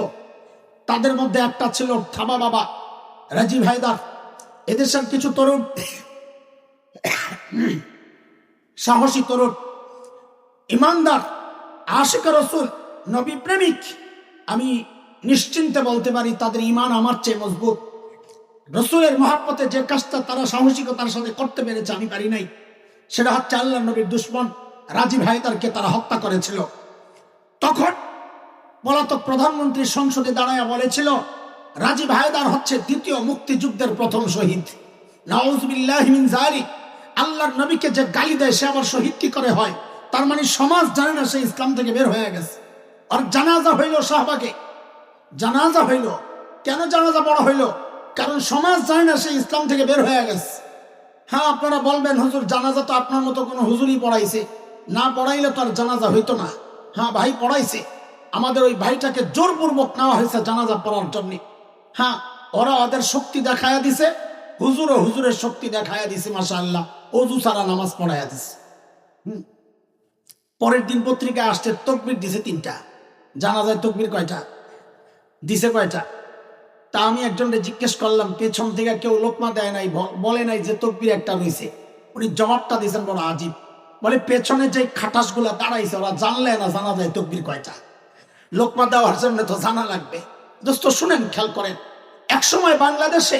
তাদের মধ্যে একটা ছিল থাবা বাবা রাজীব হায়দার। এদেশের কিছু তরুণ, সাহসী তরুণ, ইমানদার, আশিক রাসূল, নবী প্রেমিক, আমি নিশ্চিন্তে বলতে পারি তাদের ঈমান আমার চেয়ে মজবুত। রসুলের মহব্বতে যে কাজটা তারা সাহসিকতার সাথে করতে পেরেছে আমি পারি নাই, সেটা হচ্ছে আল্লাহ নবীর দুশমন রাজীব হায়দারকে তারা হত্যা করেছিল। তখন পলাতক প্রধানমন্ত্রী সংসদে দাঁড়ায়া বলেছিল রাজীব হায়দার হচ্ছে দ্বিতীয় মুক্তিযুদ্ধের প্রথম শহীদ। নাউযুবিল্লাহি মিন যালিক। আল্লাহর নবীকে যে গালি দেয় সে আবার শহীদ কি করে হয়? তার মানে সমাজ জানে না সে ইসলাম থেকে বের হয়ে গেছে। আর জানাজা হইল শাহবাগে, জানাজা হইল। কেন জানাজা বড় হইল? কারণ সমাজ জানে না সে ইসলাম থেকে বের হয়ে গেছে। হ্যাঁ, আপনারা বলবেন হুজুর জানাজা তো আপনার মতো কোনো হুজুরই পড়াইছে, না পড়াইলে তো আর জানাজা হইতো না। হ্যাঁ ভাই, পড়াইছে। আমাদের ওই ভাইটাকে জোরপূর্বক নেওয়া হয়েছে জানাজা পড়ার জন্য। হ্যাঁ, ওরা ওদের শক্তি দেখায়া দিছে, হুজুরও হুজুরের শক্তি দেখায়া দিছে। মাশাআল্লাহ, অজু ছাড়া নামাজ পড়াইয়া দিছে। পরের দিন পত্রিকায় আসছে তকবির দিছে 3টা। জানাজায় তকবির কয়টা দিছে? কয়টা? তা আমি একজনকে জিজ্ঞেস করলাম, পেছন থেকে কেউ লোকমা দেয় নাই, বলে নাই যে তকবির একটা রয়েছে। উনি জবাবটা দিয়েছেন বড় আজীব। বলে পেছনে যে খাটাস গুলা দাঁড়াইছে ওরা জানলে না জানা যায় তকবির কয়টা। লোকমা দেওয়ার জন্য তো জানা লাগবে। দোস্ত শুনেন, খেয়াল করেন, একসময় বাংলাদেশে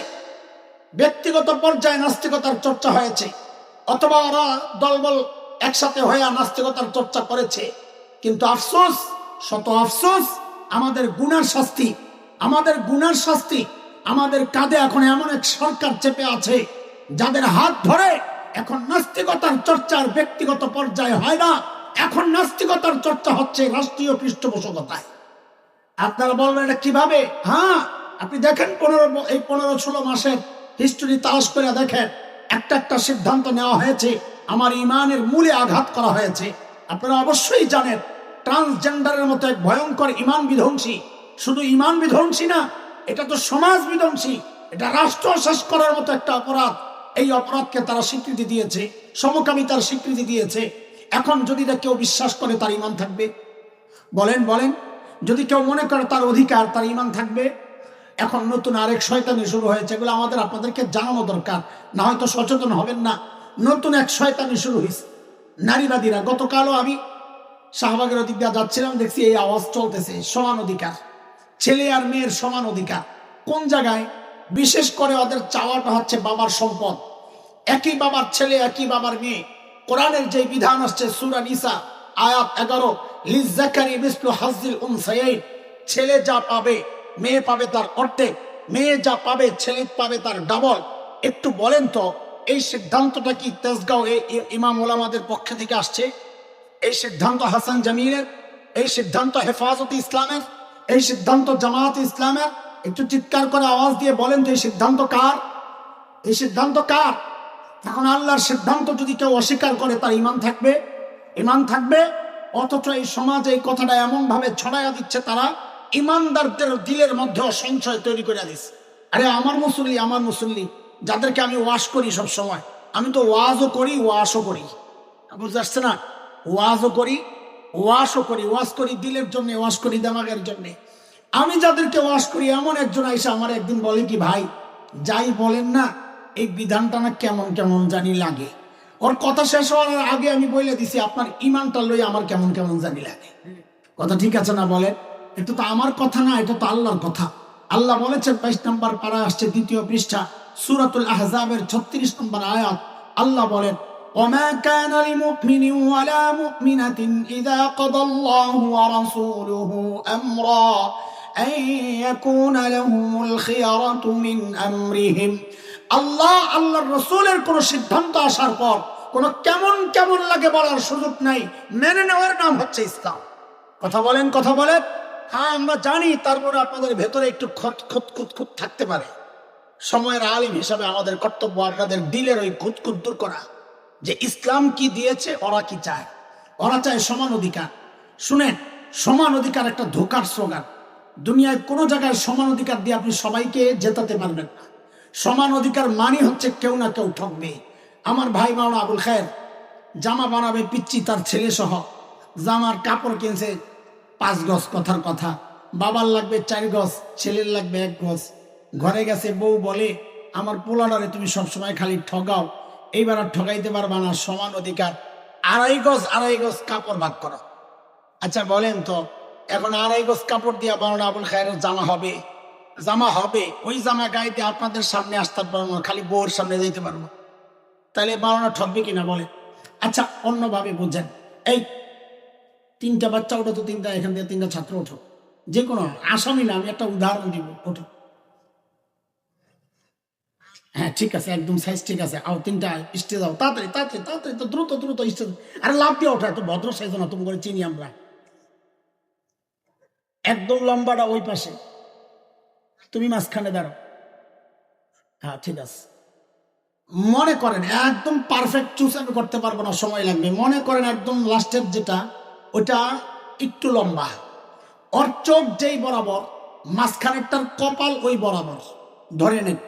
ব্যক্তিগত পর্যায়ে নাস্তিকতার চর্চা হয়েছে, অথবা ওরা দলবল একসাথে হয়ে নাস্তিকতার চর্চা করেছে। কিন্তু আফসোস, শত আফসোস, আমাদের গুনার শাস্তি, আমাদের গুনার শাস্তি আমাদের কাঁধে এখন এমন এক সরকার চেপে আছে যাদের হাত ধরে এখন নাস্তিকতার চর্চার ব্যক্তিগত পর্যায়ে হয় না, এখন নাস্তিকতার চর্চা হচ্ছে রাষ্ট্রীয় পৃষ্ঠপোষকতায়। আপনারা বলবেন এটা কিভাবে? হ্যাঁ, আপনি দেখেন 15-16 মাসের হিস্টোরি তালাশ করে দেখেন, একটা একটা সিদ্ধান্ত নেওয়া হয়েছে, আমার ইমানের মূলে আঘাত করা হয়েছে। আপনারা অবশ্যই জানেন ট্রান্সজেন্ডারের মতো এক ভয়ঙ্কর ইমান বিধ্বংসী, শুধু ইমান বিধ্বংসী না, এটা তো সমাজ বিধ্বংসী, এটা রাষ্ট্র শেষ করার মতো একটা অপরাধ। এই অপরাধকে তারা স্বীকৃতি দিয়েছে, সমকামিতার স্বীকৃতি দিয়েছে। এখন যদি কেউ বিশ্বাস করে তার ইমান থাকবে? বলেন বলেন, যদি কেউ মনে করে তার অধিকার, তার ইমান থাকবে? এখন নতুন আরেক শয়তানি শুরু হয়েছে, এগুলো আমাদের আপনাদেরকে জানানো দরকার, না হয়তো সচেতন হবেন না। নতুন এক শয়তানি শুরু হয়েছে, নারীবাদীরা। গতকালও আমি শাহবাগের ওদিক দিয়ে যাচ্ছিলাম, দেখছি এই আওয়াজ চলতেছে, সমান অধিকার, ছেলে আর মেয়ের সমান অধিকার। কোন জায়গায়? বিশেষ করে ওদের চাওয়াটা হচ্ছে বাবার সম্পদ, একই বাবার ছেলে একই বাবার মেয়ে। কোরআনের যে বিধান আসছে সূরা নিসা আয়াত 11, লিজ্জাকারি মিসলু হাজ্জিল উনসায়াইন, ছেলে যা পাবে মেয়ে পাবে তার অর্ধেক, মেয়ে যা পাবে ছেলে পাবে তার ডাবল। একটু বলেন তো, এই সিদ্ধান্তটা কি তেজগাঁও ইমাম ওলামাদের পক্ষ থেকে আসছে? এই সিদ্ধান্ত হাসান জামিলের? এই সিদ্ধান্ত হেফাজতে ইসলামের? এই সিদ্ধান্ত জামায়াতে ইসলামের? একটু চিৎকার করে আওয়াজ দিয়ে বলেন তো, এই সিদ্ধান্ত কার? এই সিদ্ধান্ত কার? এখন আল্লাহর সিদ্ধান্ত যদি কেউ অস্বীকার করে তার ইমান থাকবে? ইমান থাকবে। অথচ এই সমাজে এই কথাটা এমন ভাবে ছড়াইয়া দিচ্ছে, তারা ইমানদারদের দিলের মধ্যে সংশয় তৈরি করে দিচ্ছে। আরে আমার মুসল্লি, আমার মুসল্লি যাদেরকে আমি ওয়াশ করি সব সময়, আমি তো ওয়াজও করি ওয়াশও করি, বুঝতে আসছে না? ওয়াজও করি ওয়াশও করি, ওয়াশ করি দিলের জন্য, ওয়াশ করি দেমাগের জন্যে। আমি যাদেরকে ওয়াশ করি, এমন একজন আইসা আমার একদিন বলে কি, ভাই যাই বলেন না এই বিধানটা না কেমন কেমন জানি লাগে। ওর কথা শেষ হওয়ার আগে আমি বলে দিছি আপনার ইমানটা লই আমার কেমন কেমন জানি লাগে। কথা ঠিক আছে না? বলে, এটা তো আমার কথা না, এটা তো আল্লাহর কথা। আল্লাহ বলেছেন 22 নম্বর পারা আসছে 2য় পৃষ্ঠা সূরাতুল আহজাবের 36 নম্বর আয়াত। আল্লাহ বলেন, وما كان لمؤمن ولا مؤمنة إذا قضى الله ورسوله أمرا أن يكون لهم الخيرة من أمرهم। আল্লাহর রাসূলের কোন সিদ্ধান্ত আসার পর কোন কেমন কেমন লাগে বলার সুযোগ নাই, মেনে নেওয়ার নাম হচ্ছে ইসলাম। কথা বলেন, কথা বলেন। হ্যাঁ, আমরা জানি, তারপরে আপনাদের ভেতরে একটু খুঁত থাকতে পারে। সময়ের আলিম হিসাবে আমাদের কর্তব্য আপনাদের দিলের ওই খুঁত দূর করা, যে ইসলাম কি দিয়েছে, ওরা কি চায়। ওরা চায় সমান অধিকার। শুনেন, সমান অধিকার একটা ধোঁকার স্লোগান। দুনিয়ায় কোনো জায়গায় সমান অধিকার দিয়ে আপনি সবাইকে জেতাতে পারবেন না। সমান অধিকার মানে হচ্ছে কেউ না কেউ ঠকবে। আমার ভাই মাওলানা আবুল খায়ের জামা বানাবে পিচ্চি তার ছেলে সহ, জামার কাপড় কিনছে 5 গজ, কথার কথা, বাবার লাগবে 4 গজ, ছেলের লাগবে 1 গজ। ঘরে গেছে, বউ বলে আমার পোলাডারে তুমি সবসময় খালি ঠগাও, এইবার আর ঠগাইতে পারবা না, সমান অধিকার, 2.5 গজ 2.5 গজ কাপড় ভাগ করো। আচ্ছা বলেন তো, এখন 2.5 গজ কাপড় দিয়া বানানো আবুল খায়ের জামা হবে? জামা হবে, ওই জামা গাইতে আপনাদের সামনে আসতে পারবো না, খালি বউর সামনে যেতে পারবো। তাহলে বানানো ঠকবে কিনা বলে? আচ্ছা অন্যভাবে বুঝেন, এই 3টা বাচ্চা ওঠো তো, 3টা, এখান থেকে 3টা ছাত্র ওঠো, যে কোনো আসামি না, আমি একটা উদাহরণ দিব, ওঠো। হ্যাঁ ঠিক আছে, একদম সাইজ ঠিক আছে, আও 3টা স্টেজ যাও, তাড়াতাড়ি তাড়াতাড়ি তাড়াতাড়ি, তো দ্রুত দ্রুত স্টেজ। আরে লাভ দিয়ে ওঠা, এত ভদ্র সাইজ না, তুমি করে চিনি আমরা। একদম লম্বাটা ওই পাশে, তুমি মাঝখানে দাঁড়াও। হ্যাঁ ঠিক আছে। মনে করেন একদম পারফেক্ট চুজ আমি করতে পারবো না, সময় লাগবে। মনে করেন একদম লাস্টের যেটা, ওটা একটু লম্বা, ওর চোখ যেই বরাবর, মাঝখানেরটার কপাল ওই বরাবর, ধরে নেন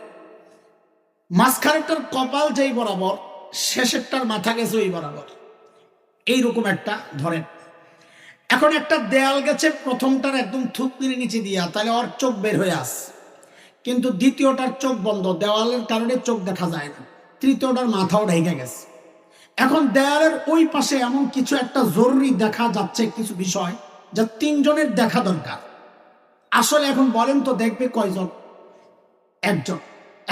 মাঝখানেরটার কপাল যেই বরাবর, শেষেরটার মাথা গেছে ওই বরাবর, এইরকম একটা ধরেন। এখন একটা দেয়াল গেছে প্রথমটার একদম থুতনির নিচে দিয়া, তাহলে ওর চোখ বের হয়ে আস, কিন্তু দ্বিতীয়টার চোখ বন্ধ, দেওয়ালের কারণে চোখ দেখা যায় না, তৃতীয়টার মাথাও ঢেকে গেছে। এখন দেয়ালের ওই পাশে এমন কিছু একটা জরুরি দেখা যাচ্ছে, কিছু বিষয় যা 3 জনের দেখা দরকার। আসলে এখন বলেন তো দেখবে কয়জন? একজন।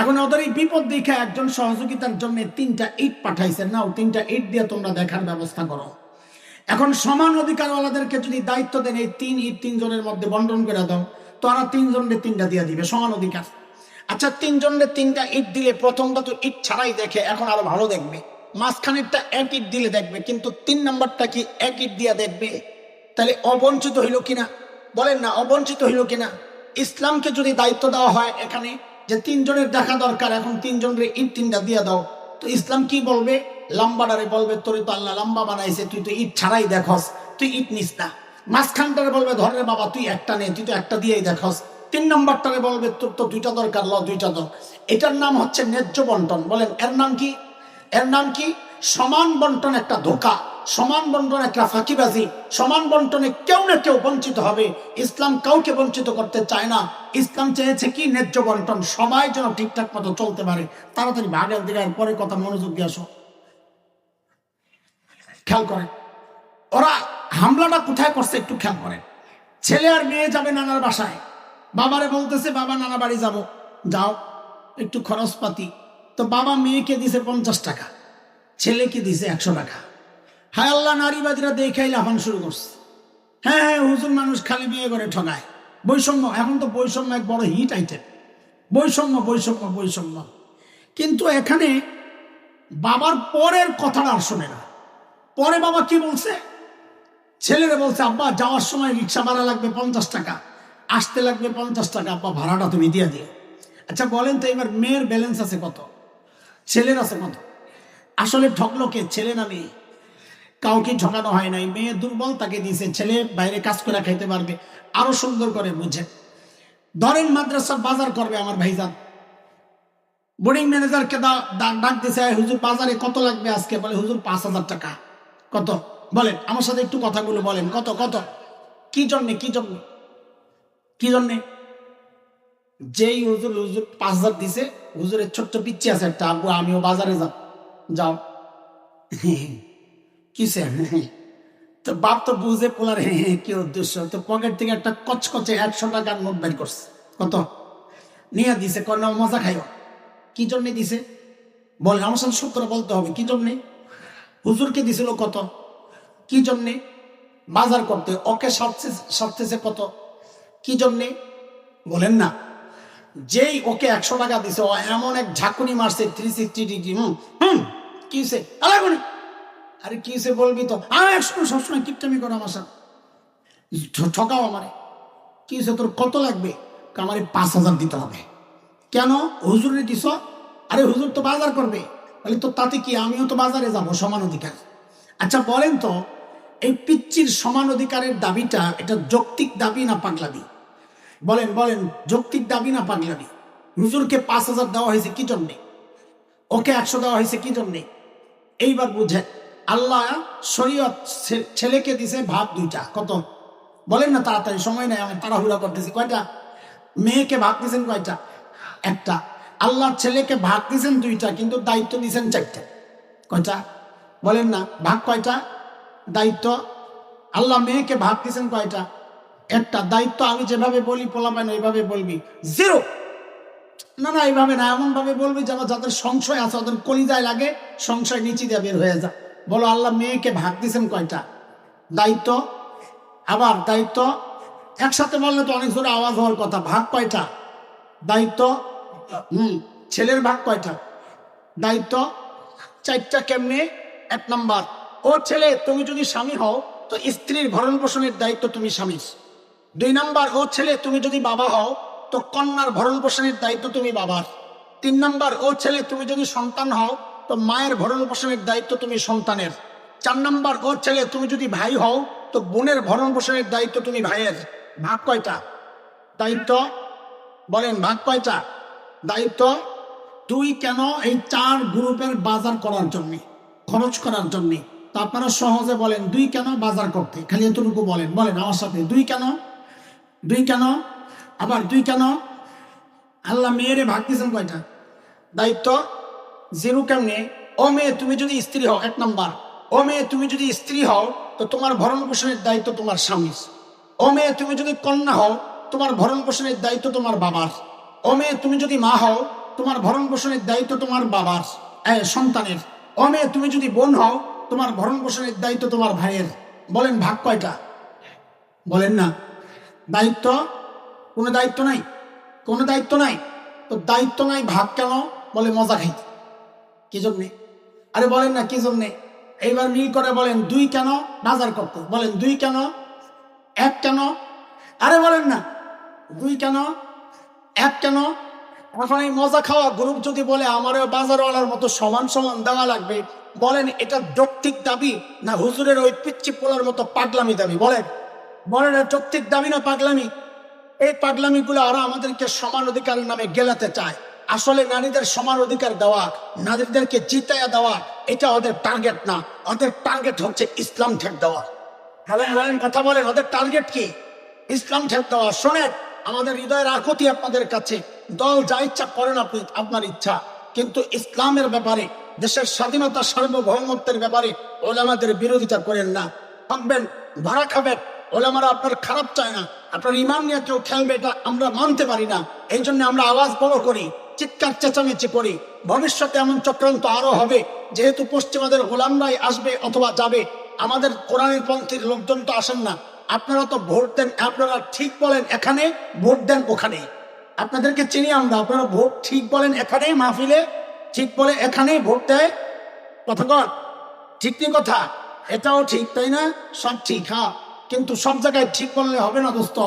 এখন ওদের এই বিপদ দেখে একজন সহযোগিতার জন্য 3টা ইট পাঠাইছে, নাও 3টা ইট দিয়ে তোমরা দেখার ব্যবস্থা করো। এখন সমান অধিকারওয়ালাদেরকে যদি দায়িত্ব দেন, এই 3 ইট 3 জনের মধ্যে বন্টন করে দাও, তোরা 3 জনের 3টা দিয়ে দিবে, সমান অধিকার। আচ্ছা 3 জনের 3টা ইট দিলে প্রথমটা তো ইট ছাড়াই দেখে, এখন আরো ভালো দেখবে। মাঝখানেরটা 1 ইট দিলে দেখবে, কিন্তু 3 নাম্বারটা কি 1 ইট দিয়া দেখবে? তাহলে অবঞ্চিত হইল কিনা? বলেন না, অবঞ্চিত হইল কিনা? ইসলামকে যদি দায়িত্ব দেওয়া হয় এখানে যে 3 জনের দেখা দরকার, এখন 3 জনের ইট 3টা দিয়ে দাও, তো ইসলাম কি বলবে? লম্বাটারে বলবে তোর তো আল্লাহ লম্বা বানাইছে, তুই তো ইট ছাড়াই দেখস, তুই ইট নিস না। মাঝখানটারে বলবে ধরে বাবা তুই একটা নে, তুই তো একটা দিয়েই দেখস। 3 নম্বরটারে বলবে তোর তো 2টা দরকার, ল 2টা দাও। এটার নাম হচ্ছে ন্যায্য বন্টন। বলেন এর নাম কি? এর নাম কি? সমান বন্টন একটা ধোঁকা, সমান বন্টন একটা ফাঁকিবাজি, সমান বন্টনে কেউ না কেউ বঞ্চিত হবে। ইসলাম কাউকে বঞ্চিত করতে চায় না। ইসলাম চেয়েছে কি? ন্যায্য বন্টন, সবাই যেন ঠিকঠাক মতো চলতে পারে। তাড়াতাড়ি ভাগের দিকে পরে কথা, মনোযোগ দিয়ে আসো। খেয়াল করেন ওরা হামলাটা কোথায় করছে, একটু খেয়াল করেন। ছেলে আর মেয়ে যাবে নানার বাসায়, বাবারে বলতেছে বাবা নানা বাড়ি যাব, যাও একটু খরচপাতি। তো বাবা মেয়েকে দিছে 50 টাকা, ছেলেকে দিছে 100 টাকা। হায় আল্লাহ, নারীবাদীরা দেখাই লাফান শুরু করছে। হ্যাঁ হ্যাঁ, হুজুর মানুষ খালি বিয়ে করে ঠগায়। বৈষম্য, এখন তো বৈষম্য এক বড় হিট আইটেম, বৈষম্য বৈষম্য বৈষম্য। কিন্তু এখানে বাবার পরের কথাটা আর শোনে না। পরে বাবা কি বলছে? ছেলেরে বলছে আব্বা যাওয়ার সময় রিক্সা ভাড়া লাগবে 50 টাকা, আসতে লাগবে 50 টাকা, আব্বা ভাড়াটা তুমি দিয়ে দিও। আচ্ছা বলেন তো এবার মেয়ের ব্যালেন্স আছে কত, ছেলের আছে কত? আসলে ঠকলো কে, ছেলে না মেয়ে? কাউকে ঠকানো হয় নাই। মেয়ে দুর্বল, তাকে দিয়েছে। ছেলে বাইরে কাজ করে খাইতে পারবে। আরো সুন্দর করে বুঝে ধরেন মাদ্রাসার বাজার করবে আমার ভাইজান, বোর্ডিং ম্যানেজারকে ডাক দিছে, হুজুর বাজারে কত লাগবে আজকে? বলে হুজুর 5000 টাকা। কত? বলেন আমার সাথে একটু কথাগুলো বলেন, কত কত? কি জন্যে কি জন্যে কি জন্যে? যেই হুজুর 5000 দিছে, হুজুরের ছোট্ট পিচ্ছি আছে একটা, আব্বু আমিও বাজারে যাব। যাও। কিসে? তো বাপ তো বুঝে পোলার কি উদ্দেশ্য, তো পকেট থেকে একটা কচকচে 100 টাকার নোট বের করছে। কত? নিয়ে দিছে, কন্যা মজা খাইও। কি জন্যে দিছে? বলেন আমার সাথে সত্য বলতে হবে, কি জন্যে? হুজুরকে দিছিল কত? কি জন্যে? বাজার করতে। ওকে সারতেছে কত? কি জন্যে? বলেন না। যেই ওকে 100 টাকা দিছে, ও এমন এক ঝাঁকুনি মারছে 360 ডিগ্রি। কি হয়েছে? আরে কি হয়েছে বলবি তো। একসময় সবসময় কিপটামি করো আমার সাথে, ঠকাও আমারে। কি হয়েছে তোর, কত লাগবে? আমারে 5000 দিতে হবে। কেন? হুজুরে দিছ? আরে হুজুর তো বাজার করবে। বলে তো তাতে কি, আমিও তো বাজারে যাব, সমান অধিকার। আচ্ছা বলেন তো এই পিচ্চির সমান অধিকারের দাবিটা, এটা যৌক্তিক দাবি না পাগলামি? বলেন বলেন, যৌক্তিক দাবি না পাগলামি? হুজুরকে 5000 দেওয়া হয়েছে কি জন্যে? ওকে 100 দেওয়া হয়েছে কি জন্যে? এইবার বুঝে আল্লাহ শরীয়ত ছেলেকে দিছে ভাগ দুইটা। কত বলেন না, তাড়াতাড়ি, সময় নেই, আমি তাড়াহুড়া করতেছি। কয়টা? মেয়েকে ভাগ দিয়েছেন কয়টা? একটা। আল্লাহ ছেলেকে ভাগ দিয়েছেন দুইটা, কিন্তু দায়িত্ব দিয়েছেন চারটা। কয়টা বলেন না? ভাগ কয়টা? দায়িত্ব। আল্লাহ মেয়েকে ভাগ দিয়েছেন কয়টা? একটা। দায়িত্ব আমি যেভাবে বলি পোলাপান ওইভাবে বলবি, জিরো। না না, এইভাবে না, এমন ভাবে বলবি যেন যাদের সংশয় আছে ওদের কলিজায় লাগে, সংশয় নিচে দিয়ে বের হয়ে যায়। বলো, আল্লাহ মেয়েকে ভাগ দিয়েছেন কয়টা? দায়িত্ব। আবার দায়িত্ব একসাথে বললে তো অনেক জোরে আওয়াজ হওয়ার কথা। ভাগ কয়টা? দায়িত্ব। ছেলের ভাগ কয়টা? দায়িত্ব চারটা। কেমনে? এক নাম্বার, ও ছেলে, তুমি যদি স্বামী হও তো স্ত্রীর ভরণ পোষণের দায়িত্ব তুমি স্বামীর। দুই নাম্বার, ও ছেলে, তুমি যদি বাবা হও তো কন্যার ভরণ পোষণের দায়িত্ব তুমি বাবার। তিন নাম্বার, ও ছেলে, তুমি যদি সন্তান হও তো মায়ের ভরণ পোষণের দায়িত্ব তুমি সন্তানের। চার নাম্বার, ও ছেলে, তুমি যদি ভাই হও তো বোনের ভরণ পোষণের দায়িত্ব তুমি ভাইয়ের। ভাগ কয়টা? দায়িত্ব। বলেন, ভাগ কয়টা? দায়িত্ব দুই। কেন? এই চার গ্রুপের বাজার করার জন্য, খরচ করার জন্য। তা আপনারা সহজে বলেন, দুই কেন বাজার করতে? খালি এতটুকু বলেন, বলেন আমার সাথে, দুই কেন? দুই কেন? আবার দুই কেন? আল্লাহ মেয়েরে ভাগ দিয়েছেন কয়টা? দায়িত্ব জিরো। কেমনে? ও মেয়ে, তুমি যদি স্ত্রী হও, এক নাম্বার, ও মেয়ে, তুমি যদি স্ত্রী হও তো তোমার ভরণ পোষণের দায়িত্ব তোমার স্বামীর। ও মেয়ে, তুমি যদি কন্যা হও তোমার ভরণ পোষণের দায়িত্ব তোমার বাবার। ও মেয়ে, তুমি যদি মা হও তোমার ভরণ পোষণের দায়িত্ব তোমার বাবার, সন্তানের। ও মেয়ে, তুমি যদি বোন হও তোমার ভরণ পোষণের দায়িত্ব তোমার ভাইয়ের। বলেন, ভাগ কয়টা? বলেন না। দায়িত্ব কোনো দায়িত্ব নাই, কোনো দায়িত্ব নাই। তো দায়িত্ব নাই, ভাগ কেন? বলে মজা খাইতে। কি জন্যে? আরে বলেন না কি জন্যে? এইবার মিল করে বলেন, দুই কেন বাজার করতে? বলেন, দুই কেন? এক কেন? আরে বলেন না, দুই কেন? এক কেন? এখন এই মজা খাওয়া গ্রুপ যদি বলে আমারও বাজারওয়ালার মতো সমান সমান দেওয়া লাগবে, বলেন এটা যৌক্তিক দাবি না হুজুরের ওই পিচ্ছি পোলার মতো পাগলামি দাবি? বলেন, বলেন এটা যৌক্তিক দাবি না পাগলামি? এই পাগলামিগুলো আরো আমাদেরকে সমান অধিকারের নামে গেলাতে চায়। আসলে নারীদের সমান অধিকার দেওয়া, নারীদেরকে জিতাইয়া দেওয়া, এটা ওদের টার্গেট না। ওদের টার্গেট হচ্ছে ইসলাম ঠেক দেওয়া। বলেন, কথা বলেন, ওদের টার্গেট কি? ইসলাম ঠেক দেওয়া। শোনেন, আমাদের হৃদয়ের আকুতি আপনাদের কাছে, দল যা ইচ্ছা করেন আপনি, আপনার ইচ্ছা, কিন্তু ইসলামের ব্যাপারে, দেশের স্বাধীনতা সার্বভৌমত্বের ব্যাপারে ওলামাদের বিরোধিতা করেন না। থাকবেন, ভাড়া খাবেন, ওলামারা আপনার খারাপ চায় না। আপনার ইমান নিয়ে কেউ খেলবে এটা আমরা মানতে পারি না। এই জন্য আমরা আওয়াজ বড় করি, চিৎকার চেঁচামেচি করি। ভবিষ্যতে এমন চক্রান্ত আরো হবে, যেহেতু পশ্চিমাদের গোলামরাই আসবে অথবা যাবে, আমাদের কোরআনের পন্থীর লোকজন তো আসেন না। আপনারা তো ভোট দেন, আপনারা ঠিক বলেন এখানে, ভোট দেন ওখানে। আপনাদেরকে চিনি আমরা, আপনারা ভোট ঠিক বলেন এখানে, মাহফিলে ঠিক বলে এখানে ভোট দেয়। কথা কন ঠিক নেই? কথা এটাও ঠিক, তাই না? সব ঠিক, হ্যাঁ, কিন্তু সব জায়গায় ঠিক বললে হবে না দোস্ত।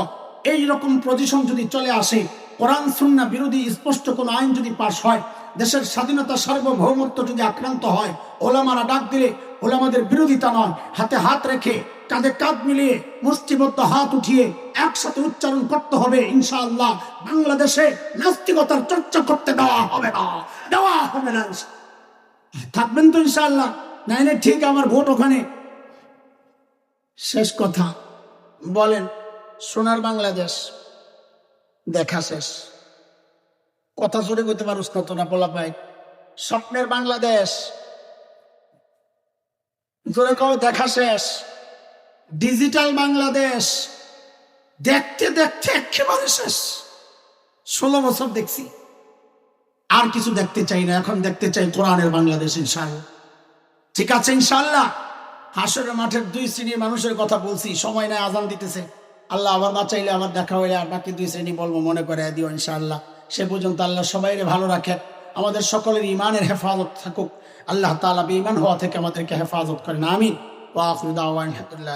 এইরকম পজিশন যদি চলে আসে, কোরআন সুন্নাহ বিরোধী স্পষ্ট কোনো আইন যদি পাশ হয়, দেশের স্বাধীনতা সার্বভৌমত্ব যদি আক্রান্ত হয়, ওলামারা ডাক দিলে ওলামাদের বিরোধিতা নয়, হাতে হাত রেখে কাঁধে কাঁধ মিলিয়ে মুষ্টিবদ্ধ হাত উঠিয়ে একসাথে উচ্চারণ করতে হবে, ইনশাআল্লাহ বাংলাদেশে নাস্তিকতার চর্চা করতে দেওয়া হবে না, দেওয়া হবে না। থাকবেন তো ইনশাআল্লাহ? নাই না, ঠিক আমার ভোট ওখানে। শেষ কথা বলেন, সোনার বাংলাদেশ দেখা শেষ। কথা জোরে করতে পারুস না তোরা পোলা পাই। স্বপ্নের বাংলাদেশ জোরে কবে দেখা শেষ। ডিজিটাল বাংলাদেশ দেখতে দেখতে একেবারে শেষ। 16 বছর দেখছি, আর কিছু দেখতে চাই না। এখন দেখতে চাই কোরআনের বাংলাদেশ ইনশাআল্লাহ। ঠিক আছে ইনশাআল্লাহ। হাসরের মাঠের 2 শ্রেণীর মানুষের কথা বলছি, সময় নাই, আজান দিতেছে। আল্লাহ আবার বাঁচাইলে, আবার দেখা হইলে আর বাকি 2 শ্রেণী বলবো, মনে করে দিও ইনশাআল্লাহ। সে পর্যন্ত আল্লাহ সবাইরে ভালো রাখেন, আমাদের সকলের ইমানের হেফাজত থাকুক। আল্লাহ তাআলা বেঈমান হওয়া থেকে আমাদেরকে হেফাজত করেন, আমিন। ওয়া আখিরু দাওয়ানা আলহামদুলিল্লাহ।